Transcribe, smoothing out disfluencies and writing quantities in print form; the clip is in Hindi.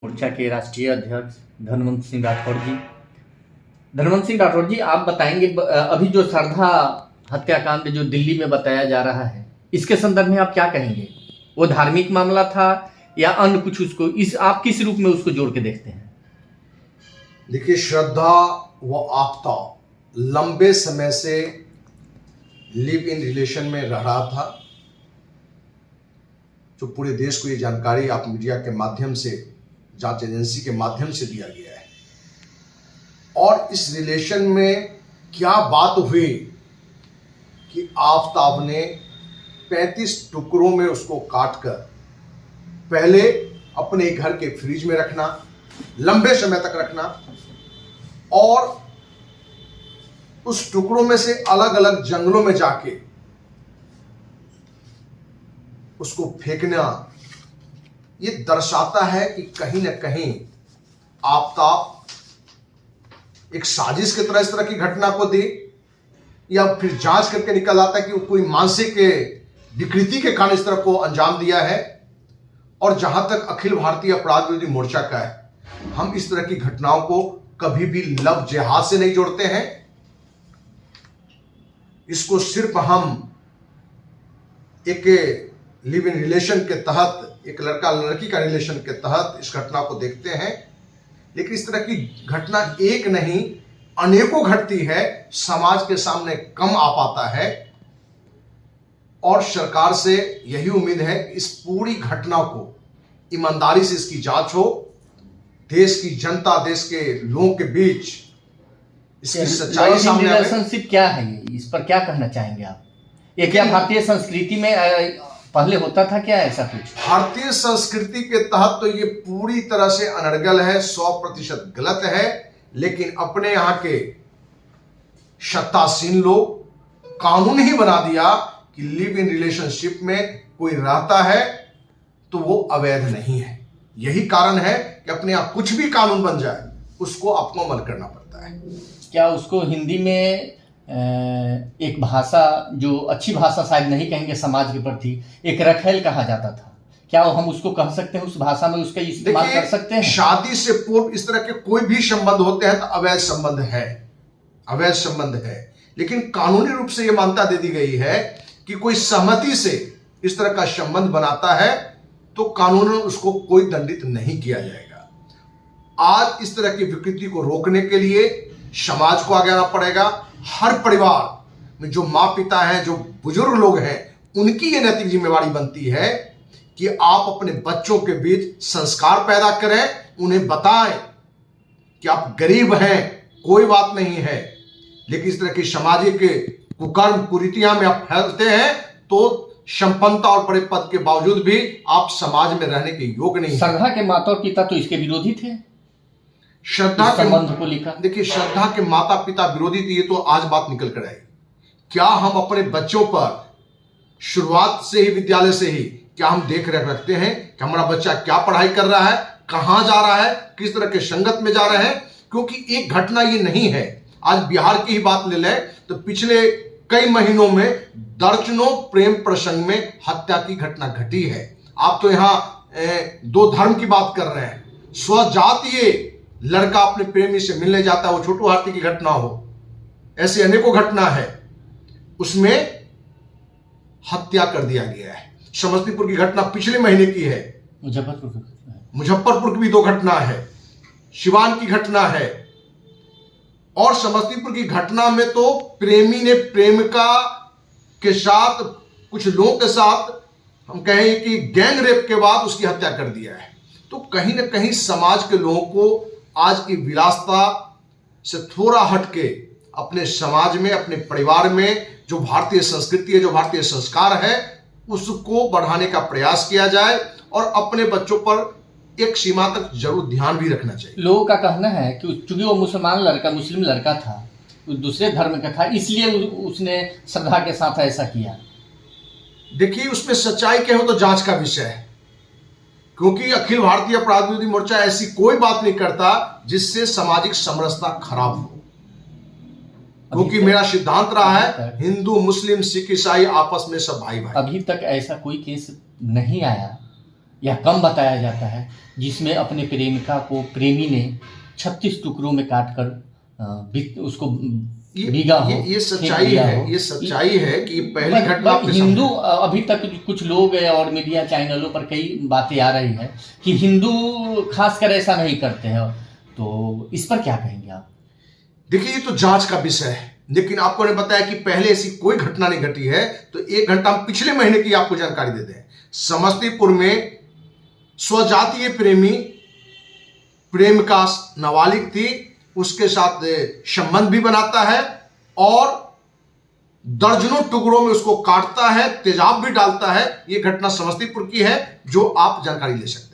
मोर्चा के राष्ट्रीय अध्यक्ष धनवंत सिंह राठौड़ जी। धनवंत सिंह राठौड़ जी, आप बताएंगे अभी जो श्रद्धा हत्याकांड जो दिल्ली में बताया जा रहा है, इसके संदर्भ में आप क्या कहेंगे? वो धार्मिक मामला था या अन्य कुछ? उसको आप किस रूप में उसको जोड़ के देखते हैं? देखिए, श्रद्धा व आपता लंबे समय से लिव इन रिलेशन में रह रहा था। जो पूरे देश को ये जानकारी आप मीडिया के माध्यम से, जांच एजेंसी के माध्यम से दिया गया है। और इस रिलेशन में क्या बात हुई कि आफताब ने 35 टुकड़ों में उसको काटकर पहले अपने घर के फ्रिज में रखना, लंबे समय तक रखना, और उस टुकड़ों में से अलग अलग जंगलों में जाके उसको फेंकना, ये दर्शाता है कि कहीं ना कहीं आफताब एक साजिश की तरह इस तरह की घटना को दी, या फिर जांच करके निकल आता है कि वो कोई मानसिक विकृति के कारण इस तरह को अंजाम दिया है। और जहां तक अखिल भारतीय अपराध विरोधी मोर्चा का है, हम इस तरह की घटनाओं को कभी भी लव जिहाद से नहीं जोड़ते हैं। इसको सिर्फ हम एक लिव इन रिलेशन के तहत, एक लड़का लड़की का रिलेशन के तहत इस घटना को देखते हैं। लेकिन इस तरह की घटना एक नहीं, अनेकों घटती है, समाज के सामने कम आ पाता है। और सरकार से यही उम्मीद है कि इस पूरी घटना को ईमानदारी से इसकी जांच हो, देश की जनता, देश के लोगों के बीच इसकी सच्चाई सामने आए। रिलेशनशिप क्या है ये? इस पर क्या कहना चाहेंगे आप? ये क्या भारतीय संस्कृति में पहले होता था क्या ऐसा कुछ? भारतीय संस्कृति के तहत तो ये पूरी तरह से अनर्गल है, 100% गलत है। लेकिन अपने यहां के सत्तासीन लोग कानून ही बना दिया कि लिव इन रिलेशनशिप में कोई रहता है तो वो अवैध नहीं है। यही कारण है कि अपने यहां कुछ भी कानून बन जाए, उसको आपको अमल करना पड़ता है। क्या उसको हिंदी में एक भाषा, जो अच्छी भाषा शायद नहीं कहेंगे समाज के प्रति, एक रखेल कहा जाता था, क्या हम उसको कह सकते हैं? उस भाषा में उसका इस्तेमाल कर सकते हैं? शादी से पूर्व इस तरह के कोई भी संबंध होते हैं तो अवैध संबंध है, अवैध संबंध है। लेकिन कानूनी रूप से यह मान्यता दे दी गई है कि कोई सहमति से इस तरह का संबंध बनाता है तो कानूनन उसको कोई दंडित नहीं किया जाएगा। आज इस तरह की विकृति को रोकने के लिए समाज को आगे आना पड़ेगा। हर परिवार में जो माँ पिता हैं, जो बुजुर्ग लोग हैं, उनकी ये नैतिक जिम्मेवारी बनती है कि आप अपने बच्चों के बीच संस्कार पैदा करें, उन्हें बताएं कि आप गरीब हैं, कोई बात नहीं है। लेकिन इस तरह की सामाजिक कुकर्म कुरीतियां में आप फैलते हैं तो संपन्नता और बड़े पद के बावजूद भी आप समाज में रहने के योग्य नहीं। श्रद्धा के माता और पिता तो इसके विरोधी थे, श्रद्धा के संबंध को लेकर। देखिए, श्रद्धा के माता पिता विरोधी थी, ये तो आज बात निकल कर आई। क्या हम अपने बच्चों पर शुरुआत से ही, विद्यालय से ही, क्या हम देख रेख रखते हैं कि हमारा बच्चा क्या पढ़ाई कर रहा है, कहां जा रहा है, किस तरह के संगत में जा रहे हैं? क्योंकि एक घटना ये नहीं है। आज बिहार की ही बात ले लें तो पिछले कई महीनों में दर्जनों प्रेम प्रसंग में हत्या की घटना घटी है। आप तो यहां दो धर्म की बात कर रहे हैं। स्वजातीय लड़का अपने प्रेमी से मिलने जाता है, वो छोटू हाथी की घटना हो, ऐसी अनेकों घटना है, उसमें हत्या कर दिया गया है। समस्तीपुर की घटना पिछले महीने की है, मुजफ्फरपुर की भी 2 घटना है, सिवान की घटना है। और समस्तीपुर की घटना में तो प्रेमी ने प्रेमिका के साथ, कुछ लोगों के साथ, हम कहें कि गैंग रेप के बाद उसकी हत्या कर दिया है। तो कहीं ना कहीं समाज के लोगों को आज की विलासता से थोड़ा हटके अपने समाज में, अपने परिवार में जो भारतीय संस्कृति है, जो भारतीय संस्कार है, उसको बढ़ाने का प्रयास किया जाए। और अपने बच्चों पर एक सीमा तक जरूर ध्यान भी रखना चाहिए। लोगों का कहना है कि चूंकि वो मुस्लिम लड़का था, दूसरे धर्म का था, इसलिए उसने श्रद्धा के साथ ऐसा किया। देखिए, उसमें सच्चाई क्या हो तो जांच का विषय है, क्योंकि अखिल भारतीय अपराध विरोधी मोर्चा ऐसी कोई बात नहीं करता जिससे सामाजिक समरसता खराब हो। क्योंकि मेरा सिद्धांत रहा है, हिंदू मुस्लिम सिख ईसाई आपस में सब भाई भाई। अभी तक ऐसा कोई केस नहीं आया या कम बताया जाता है, जिसमें अपने प्रेमिका को प्रेमी ने 36 टुकड़ों में काट कर उसको भीगा हो, ये सच्चाई है, ये सच्चाई है कि पहली घटना आपके हिंदू अभी तक कुछ लोग और मीडिया चैनलों पर कई बातें आ रही है कि हिंदू खासकर ऐसा नहीं करते हैं, तो इस पर क्या कहेंगे आप? देखिए, ये तो जांच का विषय है, लेकिन आपको ने बताया कि पहले ऐसी कोई घटना नहीं घटी है। तो एक घंटा हम पिछले महीने की आपको जानकारी देते हैं। समस्तीपुर में स्वजातीय प्रेमिका नाबालिग थी, उसके साथ संबंध भी बनाता है और दर्जनों टुकड़ों में उसको काटता है, तेजाब भी डालता है। यह घटना समस्तीपुर की है, जो आप जानकारी ले सकते हैं।